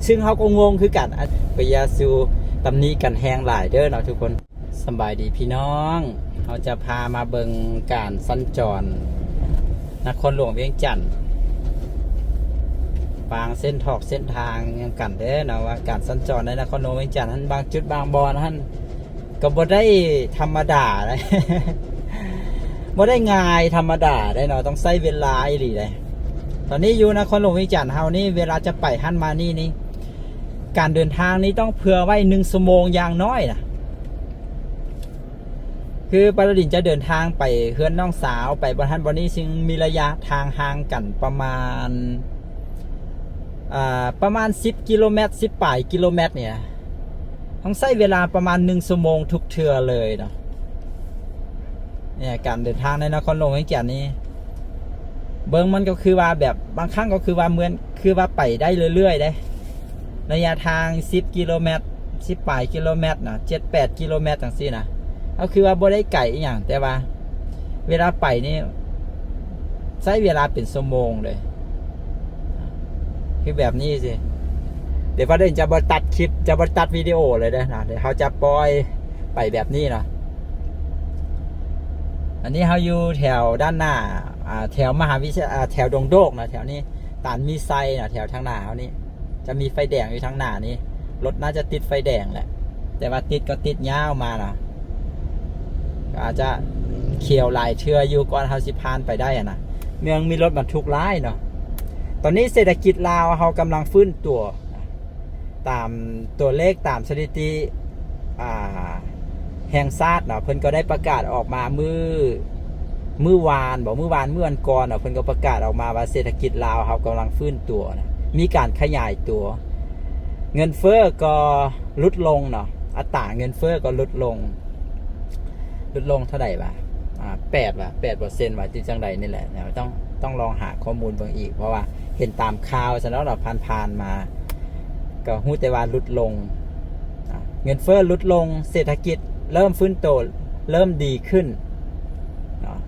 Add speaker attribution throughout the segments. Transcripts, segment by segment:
Speaker 1: ซึ่งเขาก็งงคือกันปยาสูตำหนิกันแหงหลายเด้อเนาะทุกคนสบายดีพี่น้องเขาจะพามาเบิ่งการสัญจรนครหลวงเวียงจันทน์บางเส้นทางยังกันเด้อเนาะว่าการสัญจรในนครหลวงเวียงจันทน์นั้นบางจุดบางบอนท่านก็บ่ได้ธรรมดาเลย บ่ได้ง่ายธรรมดาได้เนาะต้องใช้เวลาอีหลีเลยตอนนี้อยู่นครหลวงเวียงจันทน์เฮานี่เวลาจะไปหันมานี่การเดินทางนี้ต้องเผื่อไว้1 ชั่วโมงอย่างน้อยนะคือปรดินจะเดินทางไปเฮือนน้องสาวไปบ้านบอนนี้ซึ่งมีระยะทางห่างกันประมาณ10 กิโลเมตร10 ปลายกิโลเมตรเนี่ยต้องใช้เวลาประมาณ1 ชั่วโมงทุกเทื่อเลยเนาะเนี่ยการเดินทางในนครหลวงเวียงจันทน์นี้เบิ่งมันก็คือว่าแบบบางครั้งก็คือว่าเหมือนคือว่าไปได้เรื่อยๆได้ระยะทาง10 กิโลเมตร10 ปลายกิโลเมตรนะ7-8 กิโลเมตรจังซี่นะก็คือว่าบ่ได้ไกลอีหยังแต่ว่าเวลาไปนี่ใช้เวลาเป็นชั่วโมงเลยคือแบบนี้สิเดี๋ยวประเด็นจะบ่ตัดคลิปจะบ่ตัดวิดีโอเลยนะเดี๋ยวเขาจะปล่อยไปแบบนี้นะอันนี้เขาอยู่แถวด้านหน้าแถวมหาวิทยาแถวดงโดกนะแถวนี้ตานมีไซนะแถวทางหน้าเขานี่จะมีไฟแดงอยู่ทางหน้านี้รถน่าจะติดไฟแดงแหละแต่ว่าติดก็ติดยาวมานะอาจจะเขียวลายเชื่ออยู่ก่อนเขาสิพานไปได้นะเมืองมีรถบรรทุกร้ายเนาะตอนนี้เศรษฐกิจลาวเขากำลังฟื้นตัวตามตัวเลขตามสถิติแห่งชาติเนาะเพิ่นก็ได้ประกาศออกมาเมื่อวานเมื่อวันก่อนเนาะเพิ่นก็ประกาศออกมาว่าเศรษฐกิจลาวเขากำลังฟื้นตัวนะมีการขยายตัวเงินเฟ้อก็ลดลงเนาะอัตราเงินเฟ้อก็ลดลงเท่าไหร่วะ8% ว่าที่จังใดนี่แหละเนี่ยต้องลองหาข้อมูลเบิ่งอีกเพราะว่าเห็นตามข่าวซะแล้วเราผ่านมาก็ฮู้แต่ว่าลดลงเงินเฟ้อลดลงเศรษฐกิจเริ่มฟื้นตัวเริ่มดีขึ้นเนาะ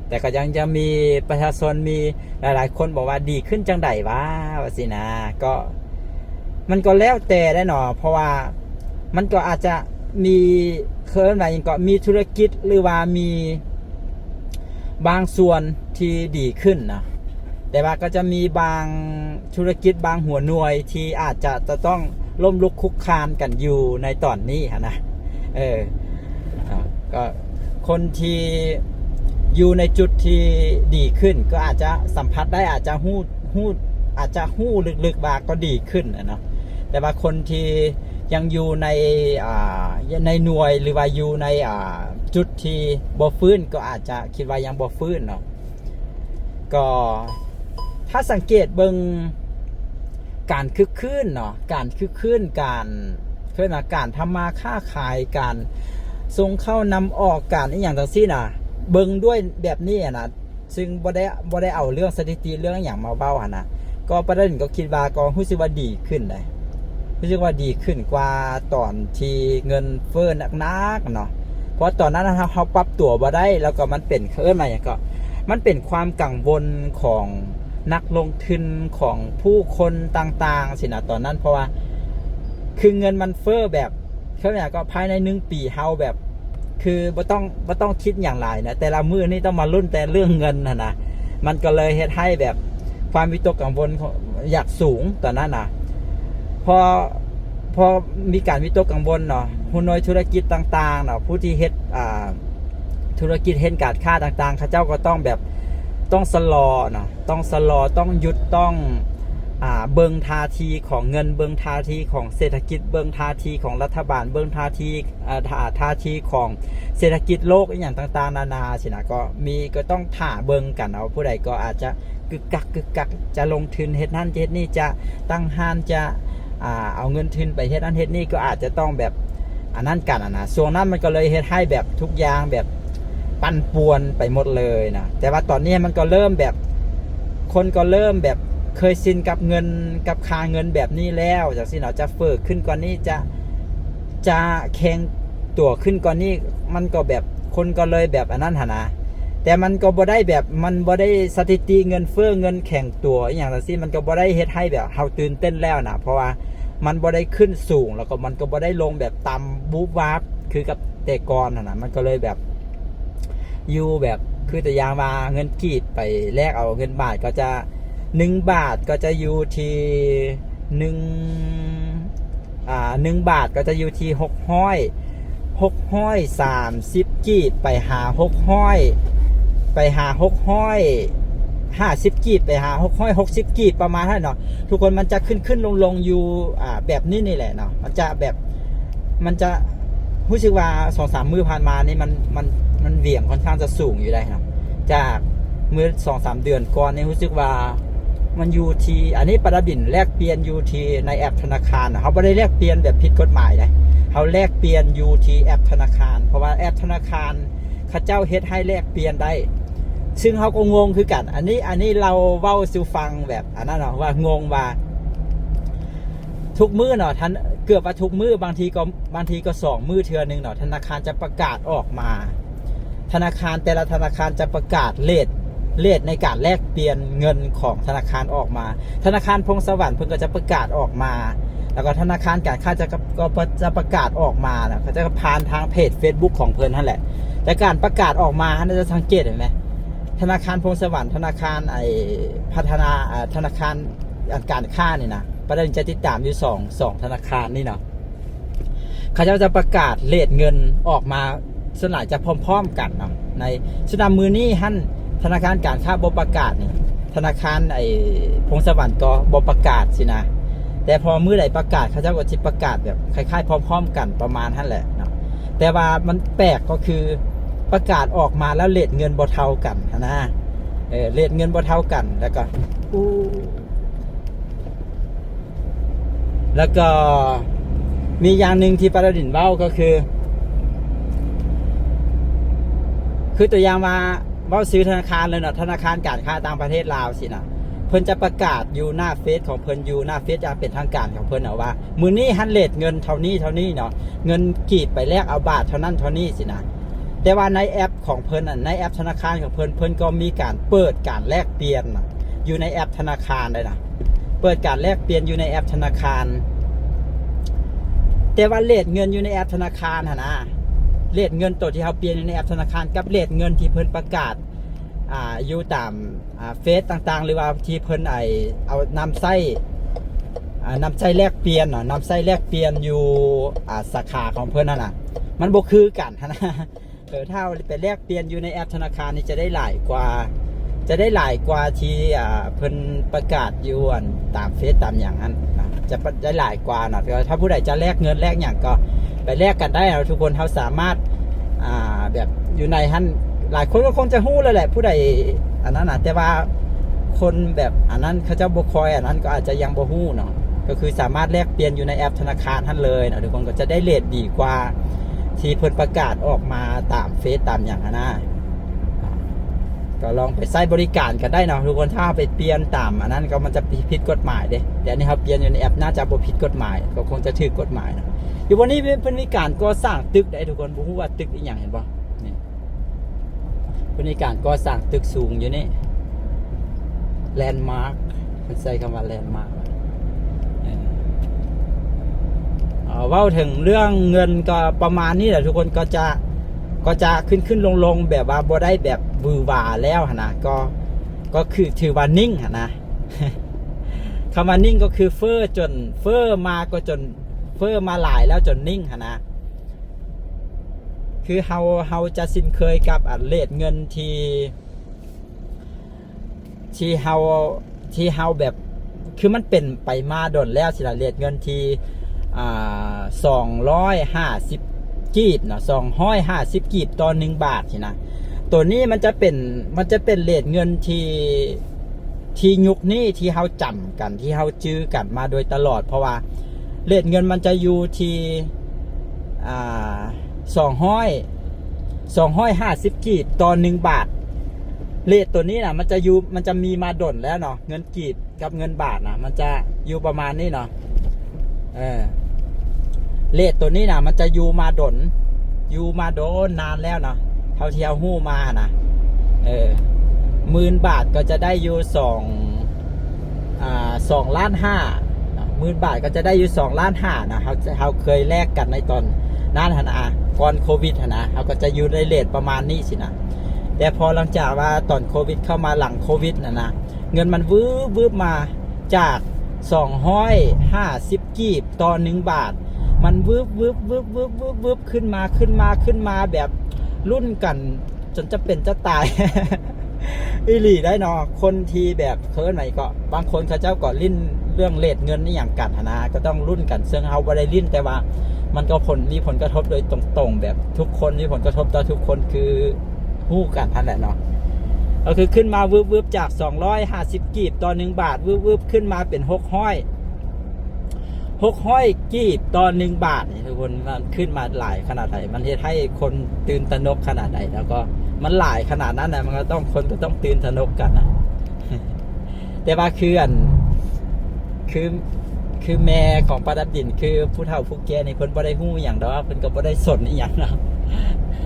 Speaker 1: แต่ก็ยังจะมีประชาชนมีหลายๆคนบอกว่าดีขึ้นจังใดวะว่าสินะก็มันก็แล้วแต่ได้เนาะเพราะว่ามันก็อาจจะมีเคลื่อนไหวก็มีธุรกิจหรือว่ามีบางส่วนที่ดีขึ้นนะแต่ว่าก็จะมีบางธุรกิจบางหัวหน่วยที่อาจจะต้องล้มลุกคลุกคลานกันอยู่ในตอนนี้นะก็คนที่อยู่ในจุดที่ดีขึ้นก็อาจจะสัมผัสได้อาจจะหู้ลึกๆว่าก็ดีขึ้นนะแต่ว่าคนที่ยังอยู่ในหน่วยหรือว่าอยู่ในจุดที่บ่ฟื้นก็อาจจะคิดว่ายังบ่ฟื้นเนาะก็ถ้าสังเกตเบิ่งการคึกคืนเนาะการคึกคืนการทำมาค้าขายการส่งเข้านำออกการอีหยังจังซี่น่ะเบิ่งด้วยแบบนี้นะซึ่งบ่ได้เอาเรื่องสถิติเรื่องอย่างมาเบ้าหั่นนะก็ประเด็นก็คิดว่าก็รู้สึกว่าดีขึ้นเลยรู้สึกว่าดีขึ้นกว่าตอนที่เงินเฟ้อหนักๆเนาะเพราะตอนนั้นเราปรับตัวบ่ได้แล้วก็มันเป็นมาอย่างก็มันเป็นความกังวลของนักลงทุนของผู้คนต่างๆสินะตอนนั้นเพราะว่าคือเงินมันเฟ้อแบบก็ภายใน1 ปีเฮาแบบคือบ่ต้องคิดอย่างไรนะแต่ละมื้อนี่ต้องมาลุ้นแต่เรื่องเงินนะมันก็เลยเฮ็ดให้แบบความวิตกกังวลอยากสูงตอนนั้นนะพอมีการวิตกกังวลเนาะหุ้นน้อยธุรกิจต่างๆเนาะผู้ที่เฮ็ดธุรกิจเฮ็ดการค้าต่างๆเขาเจ้าก็ต้องแบบต้องชะลอเนาะต้องหยุดต้องเบิ่งท่าทีของเงินเบิ่งท่าทีของเศรษฐกิจเบิ่งท่าทีของรัฐบาลเบิ่งท่าทีของเศรษฐกิจโลกอย่างต่างๆนานาสินะก็ต้องท่าเบิ่งกันเอาผู้ใดก็อาจจะกึกกักจะลงทุนเฮ็ดนั่นเฮ็ดนี่จะตั้งห้านจะเอาเงินทุนไปเฮ็ดนั่นเฮ็ดนี่ก็อาจจะต้องแบบอันนั้นกันนะช่วงนั้นมันก็เลยเฮ็ดให้แบบทุกอย่างแบบปั่นป่วนไปหมดเลยนะแต่ว่าตอนนี้มันก็เริ่มแบบคนก็เริ่มแบบเคยชินกับเงินกับค่าเงินแบบนี้แล้วจากสิเนาะจะเฟ้อขึ้นกว่านี้จะแข็งตัวขึ้นกว่านี้มันก็แบบคนก็เลยแบบอันนั้นหนะแต่มันก็บ่ได้แบบมันบ่ได้สถิติเงินเฟ้อเงินแข็งตัวอย่างจังซี่มันก็บ่ได้เฮ็ดให้แบบเฮาตื่นเต้นแล้วนะเพราะว่า มันบ่ได้ขึ้นสูงแล้วก็มันก็บ่ได้ลงแบบต่ำบูบวาบคือกับแต่ก่อนนะมันก็เลยแบบอยู่แบบคือแต่ยางมาเงินกีบไปแลกเอาเงินบาทก็จะ1 บาทก็จะอยู่ที่1 บาทก็จะอยู่ที่630กีบไปหา50กีบไปหา660กีบประมาณนั้นเนาะทุกคนมันจะขึ้นลงอยู่แบบนี้นี่แหละเนาะมันจะรู้สึกว่า 2-3 มื้อผ่านมานี่มันเหวี่ยงค่อนข้างจะสูงอยู่ได้ครับจากเมื่อ 2-3 เดือนก่อนนี่รู้สึกว่ามันอยู่ที่อันนี้ปลาบินแลกเปลี่ยนอยู่ที่ในแอปธนาคารนะเขาไม่ได้แลกเปลี่ยนแบบผิดกฎหมายเลยเขาแลกเปลี่ยนอยู่ที่แอปธนาคารเพราะว่าแอปธนาคารเขาเจ้าเฮ็ดให้แลกเปลี่ยนได้ซึ่งเขาก็งงคือกันอันนี้เราเว้าสู่ฟังแบบอันนั้นเนาะว่างงว่าทุกมื้อเนาะท่านเกือบว่าทุกมื้อบางทีก็2 มื้อเทื่อนึงเนาะธนาคารจะประกาศออกมาธนาคารแต่ละธนาคารจะประกาศเลทในการแลกเปลี่ยนเงินของธนาคารออกมาธนาคารพงสวรรค์เพิ่นก็จะประกาศออกมาแล้วก็ธนาคารการค้าจะประกาศออกมานะเขาจะผ่านทางเพจ Facebook ของเพิ่นนั่นแหละแต่การประกาศออกมาท่านจะสังเกตเห็นไหมธนาคารพงสวรรค์ธนาคารพัฒนาธนาคารการค้านี่นะประเด็นจะติดตามอยู่สองธนาคารนี่เนาะเขาจะประกาศเลทเงินออกมาส่วนใหญ่จะพร้อมๆกันเนาะในสุดามือนี้ท่านธนาคารการค้าบ่ประกาศนี่ธนาคารพงสวรรค์ก็บ่ประกาศสินะแต่พอมื้อใดประกาศเขาก็จะประกาศแบบคล้ายๆพร้อมๆกันประมาณนั้นแหละเนาะแต่ว่ามันแปลกก็คือประกาศออกมาแล้วเรทเงินบ่เท่ากันนะเรทเงินบ่เท่ากันแล้วก็มีอย่างหนึ่งที่ประดินเว้าก็คือตัวอย่างมาเว้าซื้อธนาคารเลยเนาะธนาคารการค้าต่างประเทศลาวสินะเพิ่นจะประกาศอยู่หน้าเฟซของเพิ่นอยู่หน้าเฟซจะเป็นทางการของเพิ่นเอาว่ามื้อนี้ฮันเรทเงินเท่านี้เนาะเงินกีบไปแลกเอาบาทเท่านั้นเท่านี้สินะแต่ว่าในแอปของเพิ่นในแอปธนาคารของเพิ่นก็มีการเปิดการแลกเปลี่ยนอยู่ในแอปธนาคารเลยนะเปิดการแลกเปลี่ยนอยู่ในแอปธนาคารแต่ว่าเรทเงินอยู่ในแอปธนาคารนะเรทเงินตัวที่เขาเปลี่ยนในแอปธนาคารกับเรทเงินที่เพิ่นประกาศอยู่ตามเฟซต่างๆหรือว่าที่เพิ่นเอานำไส้แลกเปลี่ยนนำไส้แลกเปลี่ยนอยู่สาขาของเพิ่นนั่นน่ะมันบ่คือกันนะถ้าไปแลกเปลี่ยนอยู่ในแอปธนาคารนี่จะได้หลายกว่าที่เพิ่นประกาศอยู่ตามเฟซตามอย่างนั้นนะจะได้หลายกว่านะถ้าผู้ใดจะแลกเงินแลกอย่างก็ไปแลกกันได้เราทุกคนเขาสามารถแบบอยู่ในฮั่นหลายคนก็คงจะฮู้แล้วแหละผู้ใดอันนั้นแต่ว่าคนแบบอันนั้นเขาเจ้าบ่คอยอันนั้นก็อาจจะยังบ่ฮู้เนาะก็คือสามารถแลกเปลี่ยนอยู่ในแอปธนาคารท่านเลยนะทุกคนก็จะได้เรทดีกว่าที่เพิ่นประกาศออกมาตามเฟซตามอย่างนั้นนะก็ลองไปใช้บริการกันได้เนาะทุกคนถ้าไปเปลี่ยนตามอันนั้นก็มันจะผิดกฎหมายเด้แต่อันนี้เขาเปลี่ยนอยู่ในแอปน่าจะบ่ผิดกฎหมายก็คงจะถูกกฎหมายนะอยู่วันนี้เพิ่นมีการก่อสร้างตึกได้ทุกคนบ่ฮู้ว่าตึกอีหยังเห็นบ่นี่เพิ่นมีการก่อสร้างตึกสูงอยู่นี่แลนด์มาร์คเพิ่นใช้คำว่าแลนด์มาร์คเว้าถึงเรื่องเงินก็ประมาณนี้แหละทุกคนก็จะขึ้นลงแบบว่าบ่ได้แบบวือหวาแล้วนะก็คือถือว่านิ่งนะคำว่านิ่งก็คือเฟ้อมาก็จนเฟ้อมาหลายแล้วจนนิ่งนะคือเฮาจะสิ้นเคยกับเรทเงินที่เฮาแบบคือมันเป็นไปมาดนแล้วสิละเรทเงินที่250กีบเนาะ250กีบต่อ1 บาทสินะตัวนี้มันจะเป็นเรทเงินที่ยุคนี้ที่เฮาจำกันที่เฮาจื้อกันมาโดยตลอดเพราะว่าเรทเงินมันจะอยู่ที่250กีบต่อ1 บาทเรทตัวนี้นะมันจะมีมาดนแล้วเนาะเงินกีบกับเงินบาทนะมันจะอยู่ประมาณนี้เนาะเรทตัวนี้นะมันจะอยู่มาโดนนานแล้วเนาะเท่าที่เอาหู้มานะ10,000 บาทก็จะได้อยู่2.5 ล้าน 10,000 บาทก็จะได้อยู่2,500,000นะเขาเคยแลกกันในตอนนั้นนะก่อนโควิดนะเขาก็จะอยู่ในเรทประมาณนี้สินะแต่พอหลังจากว่าตอนโควิดเข้ามาหลังโควิดนะเงินมันวืบมาจาก250กีบต่อ1 บาทมันวืบขึ้นมาแบบรุ่นกันจนจะเป็นจะตาย อีหลีได้เนาะคนที่แบบเคิร์นไหนก็บางคนเขาเจ้าก็ลิ้นเรื่องเลทเงินนี่อย่างกันนะก็ต้องรุ่นกันซึ่งเฮาบ่ได้ลิ้นแต่ว่ามันก็มีผลกระทบโดยตรงๆแบบทุกคนมีผลกระทบต่อทุกคนคือฮู้กันนั่นแหละเนาะก็คือขึ้นมาวืบจาก250กีบต่อ1 บาทวืบขึ้นมาเป็น600กีบต่อ1 บาทนี่ทุกคนมันขึ้นมาหลายขนาดไหนมันเฮ็ดให้คนตื่นตระหนกขนาดไหนแล้วก็มันหลายขนาดนั้นนะมันก็ต้องคนก็ต้องตื่นตระหนกกันนะ แต่ว่าคือแม่ของปลาดับดินคือผู้เฒ่าผู้แก่ในคนบ่ได้ฮู้อย่างดอกเพิ่นก็บ่ได้สนอีหยังนะ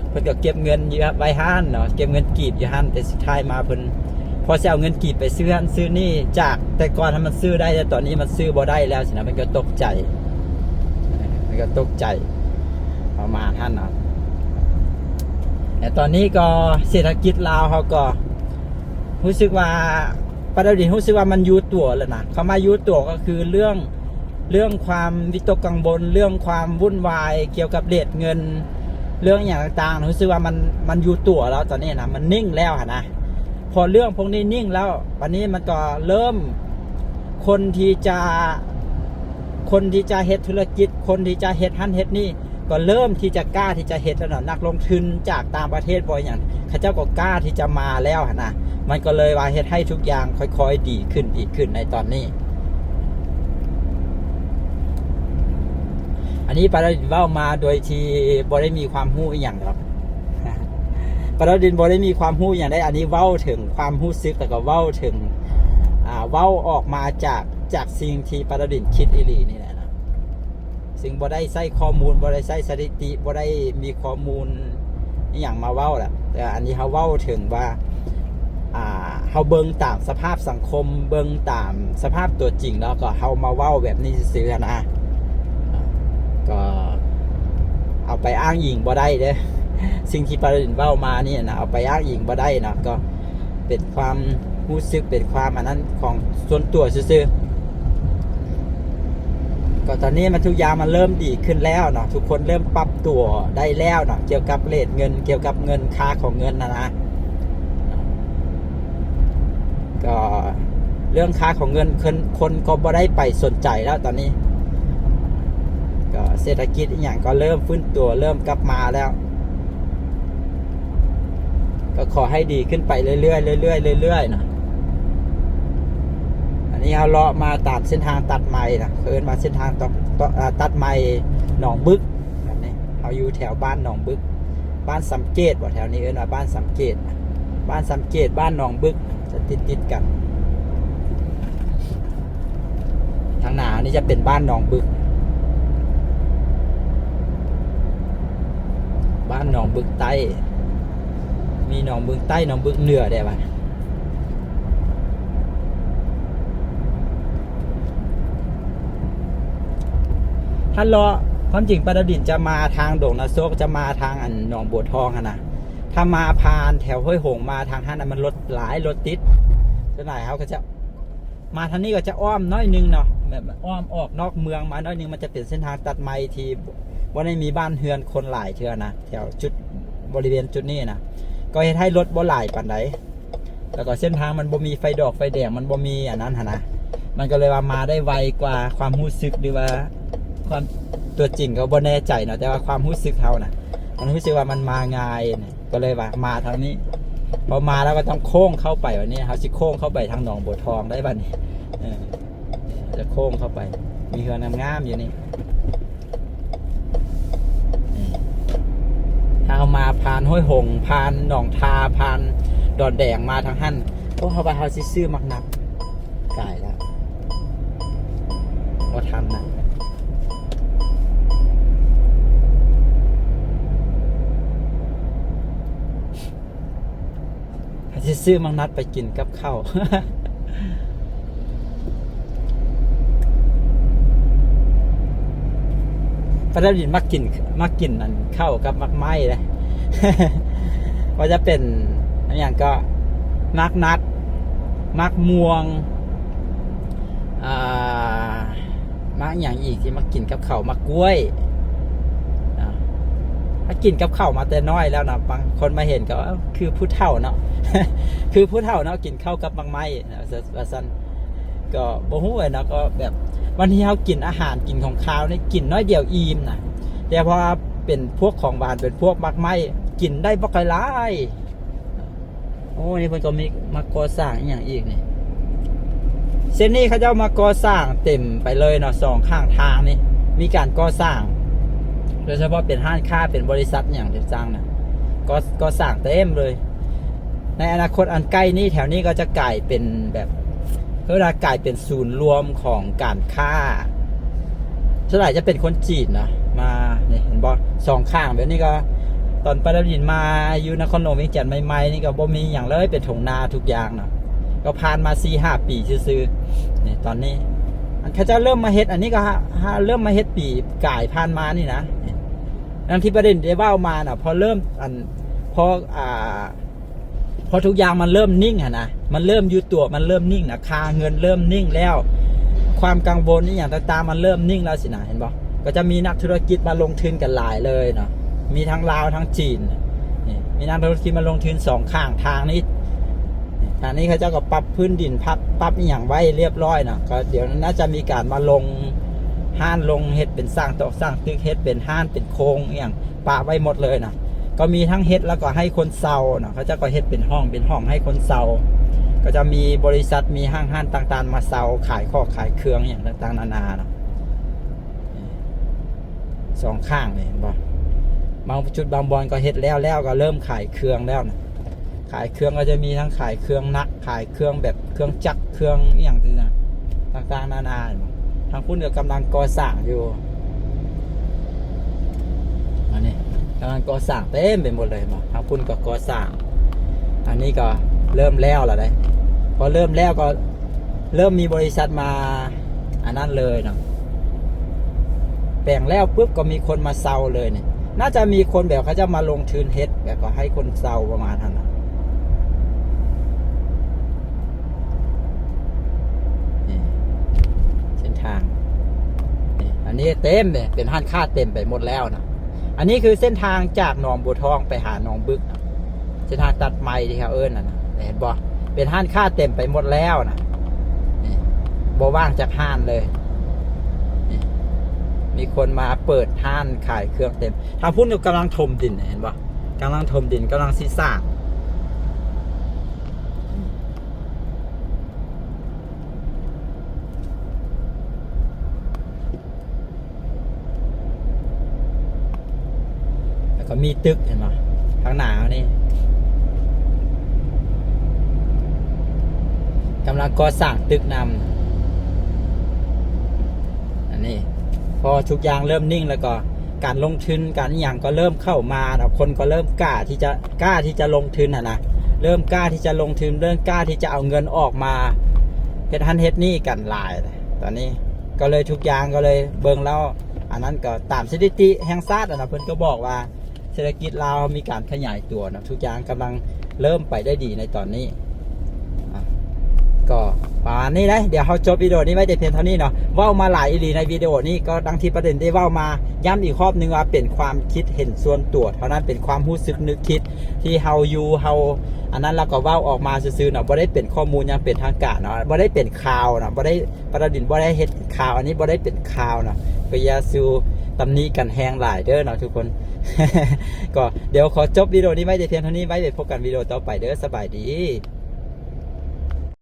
Speaker 1: เพิ่นก็เก็บเงินอยู่ไว้ห้านเนาะเก็บเงินกีบอยู่ห้านแต่สุดท้ายมาเพิ่นพอสิเอาเงินกีบไปซื้อนั่นซื้อนี่จากแต่ก่อนมันซื้อได้แต่ตอนนี้มันซื้อบ่ได้แล้วสินะมันก็ตกใจประมาณนั้นเนาะแต่ตอนนี้ก็เศรษฐกิจลาวเขาก็รู้สึกว่าปลาดาวดินรู้สึกว่ามันอยู่ตัวแล้วนะเขามาอยู่ตัวก็คือเรื่องความวิตกกังวลเรื่องความวุ่นวายเกี่ยวกับเรทเงินเรื่องอย่างต่างๆรู้สึกว่ามันอยู่ตัวแล้วตอนนี้นะมันนิ่งแล้วนะพอเรื่องพวกนี้นิ่งแล้ววันนี้มันก็เริ่มคนที่จะเฮ็ดธุรกิจคนที่จะเฮ็ดหั่นเฮ็ดนี่ก็เริ่มที่จะกล้าที่จะเฮ็ดแล้วนักลงทุนจากต่างประเทศบ่อยอย่างเขาเจ้าก็กล้าที่จะมาแล้วนะมันก็เลยว่าเฮ็ดให้ทุกอย่างค่อยๆดีขึ้นในตอนนี้อันนี้ปลาดาวดินเว้ามาโดยที่บ่ได้มีความรู้อีหยังหรอกปลาดาวดินบ่ได้มีความรู้อย่างใดอันนี้เว้าถึงความรู้สึกแล้วก็เว้าถึงเว้าออกมาจากสิ่งที่ปลาดาวดินคิดอีหลีนี่แหละนะซึ่งบ่ได้ใส่ข้อมูลบ่ได้ใส่สถิติบ่ได้มีข้อมูลอีหยังมาเว้าแหละแต่อันนี้เฮาเว้าถึงว่าเฮาเบิ่งตามสภาพสังคมเบิ่งตามสภาพตัวจริงแล้วก็เฮามาเว้าแบบนี้ซื่อๆนะก็เอาไปอ้างอิงบ่ได้เด้อสิ่งที่ปลาดาวดินเว้ามานี่นะเอาไปอ้างอิงบ่ได้นะก็เป็นความรู้สึกเป็นความอันนั้นของส่วนตัวซื่อๆก็ตอนนี้มันทุกอย่างมันเริ่มดีขึ้นแล้วเนาะทุกคนเริ่มปรับตัวได้แล้วเนาะเกี่ยวกับเรทเงินเกี่ยวกับเงินค่าของเงินนะก็เรื่องค่าของเงินคนก็บ่ได้ไปสนใจแล้วตอนนี้ก็เศรษฐกิจอีกอย่างก็เริ่มฟื้นตัวเริ่มกลับมาแล้วก็ขอให้ดีขึ้นไปเรื่อยๆนะอันนี้เราเลาะมาตัดเส้นทางตัดใหม่นะเอิ้นมาเส้นทางตัดใหม่หนองบึกแบบนี้เราอยู่แถวบ้านหนองบึกบ้านสำเกตแถวนี้เอิ้นว่าบ้านสำเกตบ้านหนองบึกจะติดกันทางหน้านี่จะเป็นบ้านหนองบึกบ้านหนองบึกใต้มีหนองบึกใต้หนองบึกเหนือได้ป่ะถ้ารอความจริงปลาดาวดินจะมาทางโด่งนาโซกจะมาทางหนองบัวทองนะถ้ามาผ่านแถวห้วยหงมาทางท่านมันรถติดจะไหนเขาก็จะมาทางนี้ก็จะอ้อมน้อยนึงเนาะแบบอ้อมออกนอกเมืองมาน้อยนึงมันจะเป็นเส้นทางตัดไม้ที่ว่าได้มีบ้านเฮือนคนหลายเทื่อนะแถวจุดบริเวณจุดนี้นะก็เฮ็ดให้รถบ่หลายปานใดแล้วก็เส้นทางมันบ่มีไฟดอกไฟแดงมันบ่มีอันนั้นนะมันก็เลยว่ามาได้ไวกว่าความรู้สึกหรือว่าความตัวจริงก็บ่แน่ใจเนาะแต่ว่าความรู้สึกเขานะมันรู้สึกว่ามันมาง่ายก็เลยว่ามาทางนี้พอมาแล้วก็ต้องโค้งเข้าไปวันนี้เขาสิโค้งเข้าไปทางหนองบัวทองได้บัดนี้จะโค้งเข้าไปมีเฮือนงามๆอยู่นี่ถ้าเอามาผ่านห้วยหงผ่านหนองทาผ่านดอนแดงมาทางหั่นพวกเขาไปเขาสิซื้อมักนับกายแล้วว่าทันนะเขาสิซื้อมักนัดไปกินกับข้าว ประดับดินมักกินนั่นเข้ากับมักไม้เลย ว่าจะเป็นอย่างก็มักนัดมักม่วงมักอย่างอีกที่มักกินกับข้าวมักกล้วยถ้ากินกับข้าวมาแต่น้อยแล้วนะบางคนมาเห็นก็คือผู้เฒ่าเนาะ คือผู้เฒ่าเนาะกินข้าวกับมักไม้ว่าซั่นก็บ่ฮู้เนาะก็แบบวันที่เขากินอาหารกินของข้าวนี่กินน้อยเดียวอิ่มนะแต่พอเป็นพวกของหวานเป็นพวกมักไม้กินได้บ่ค่อยหลายโอ้นี่เพิ่นก็มีมาก่อสร้างอีหยังอีกนี่เส้นนี้เขาเจ้ามาก่อสร้างเต็มไปเลยเนาะสองข้างทางนี่มีการก่อสร้างโดยเฉพาะเป็นห้างค้าเป็นบริษัทอย่างเดียวจังนะก็สร้างเต็มเลยในอนาคตอันใกล้นี้แถวนี้ก็จะกลายเป็นแบบก็จะกลายเป็นศูนย์รวมของการค้าส่วนใหญ่จะเป็นคนจีนนะมาเนี่ยเห็นบ่สองข้างแบบนี้ก็ตอนประดับดินมาอยู่นครหลวงเวียงจันทร์ใหม่ๆนี่ก็บ่มีอย่างเลยเป็นถงนาทุกอย่างนะก็ผ่านมา 4-5 ปีซื่อๆนี่ตอนนี้อันเขาจะเริ่มมาเฮ็ดอันนี้ก็เริ่มมาเฮ็ดปีกายผ่านมานี่นะนั่นที่ประเด็นได้ว่ามาน่ะพอเริ่มพอทุกอย่างมันเริ่มนิ่งอะนะมันเริ่มอยู่ตัวมันเริ่มนิ่งนะค่าเงินเริ่มนิ่งแล้วความกังวลนี่อย่างต่างๆมันเริ่มนิ่งแล้วสินะเห็นบ่ก็จะมีนักธุรกิจมาลงทุนกันหลายเลยเนาะมีทั้งลาวทั้งจีนนี่มีนักธุรกิจมาลงทุนสองข้างทางนี้ทางนี้เขาเจ้าก็ปรับพื้นดินปรับอย่างไว้เรียบร้อยเนาะก็เดี๋ยวน่าจะมีการมาลงห้านลงเฮ็ดเป็นสร้างตอกสร้างตึกเฮ็ดเป็นห้านเป็นโครงอย่างปะไว้หมดเลยนะก็มีทั้งเฮ็ดแล้วก็ให้คนเซาเนาะเขาจะก็เฮ็ดเป็นห้องให้คนเซาก็จะมีบริษัทมีห้างต่างๆมาเซาขายของขายเครื่องอย่างต่างๆนานาเนาะสองข้างนี่เห็นบ่บางจุดบางบอนก็เฮ็ดแล้วก็เริ่มขายเครื่องแล้วนะขายเครื่องก็จะมีทั้งขายเครื่องนักขายเครื่องแบบเครื่องจักรเครื่องอย่างต่างๆนานาทางคุณก็กำลังก่อสร้างอยู่อันนี้กำลังก่อสร้างเต็มไปหมดเลยมาทางคุณก็ก่อสร้างอันนี้ก็เริ่มแล้วล่ะได้พอเริ่มแล้วก็เริ่มมีบริษัทมาอันนั้นเลยเนาะแปลงแล้วปุ๊บก็มีคนมาเซาเลยเนี่ยน่าจะมีคนแบบเขาจะมาลงทุนเฮ็ดแบบก็ให้คนเซาประมาณนั้นนะเส้นทางอันนี้เต็มเลยเป็นห้างค้าเต็มไปหมดแล้วนะอันนี้คือเส้นทางจากหนองบัวทองไปหาหนองบึกนะเส้นทางตัดไม้ที่เขาน่ะนะเห็นบ่เป็นห้างค้าเต็มไปหมดแล้วนะนี่บ่ว่างจากห้างเลยนี่มีคนมาเปิดห้างขายเครื่องเต็มทางพุ่นกำลังถมดินเห็นบ่กำลังถมดินกำลังซีซ่าก็มีตึกเห็นไหมข้างหน้านี่กำลังก่อสร้างตึกนำอันนี้พอทุกอย่างเริ่มนิ่งแล้วก็การลงทุนการอย่างก็เริ่มเข้ามาคนก็เริ่มกล้าที่จะลงทุนนะเริ่มกล้าที่จะลงทุนเริ่มกล้าที่จะเอาเงินออกมาเฮ็ดฮันเฮ็ดนี่กันหลายตอนนี้ก็เลยทุกอย่างก็เลยเบิ่งแล้วอันนั้นก็ตามสถิติแห่งชาตินะเพิ่นก็บอกว่าเศรษฐกิจลาวมีการขยายตัวนะทุกอย่างกำลังเริ่มไปได้ดีในตอนนี้ก็ประมาณนี้นะเดี๋ยวเขาจบวิดีโอนี้ไว้แต่เพียงเท่านี้เนาะว่ามาหลายอีหลีในวิดีโอนี้ก็ดังที่ประเด็นได้ว่ามาย้ำอีกรอบนึงว่าเป็นความคิดเห็นส่วนตัวเท่านั้นเป็นความรู้สึกนึกคิดที่เฮาอันนั้นเราก็ว่าออกมาซื่อๆเนาะบ่ได้เป็นข้อมูลยังเป็นทางการเนาะบ่ได้เป็นข่าวเนาะบ่ได้ประเด็นบ่ได้เฮ็ดข่าวอันนี้บ่ได้เป็นข่าวเนาะก็อย่าซูตำหนิกันแฮงหลายเด้อเนาะทุกคน ก็เดี๋ยวขอจบวิดีโอนี้ไว้แต่เพียงเท่านี้ไว้ไปพบกันวิดีโอต่อไปเด้อสบายดี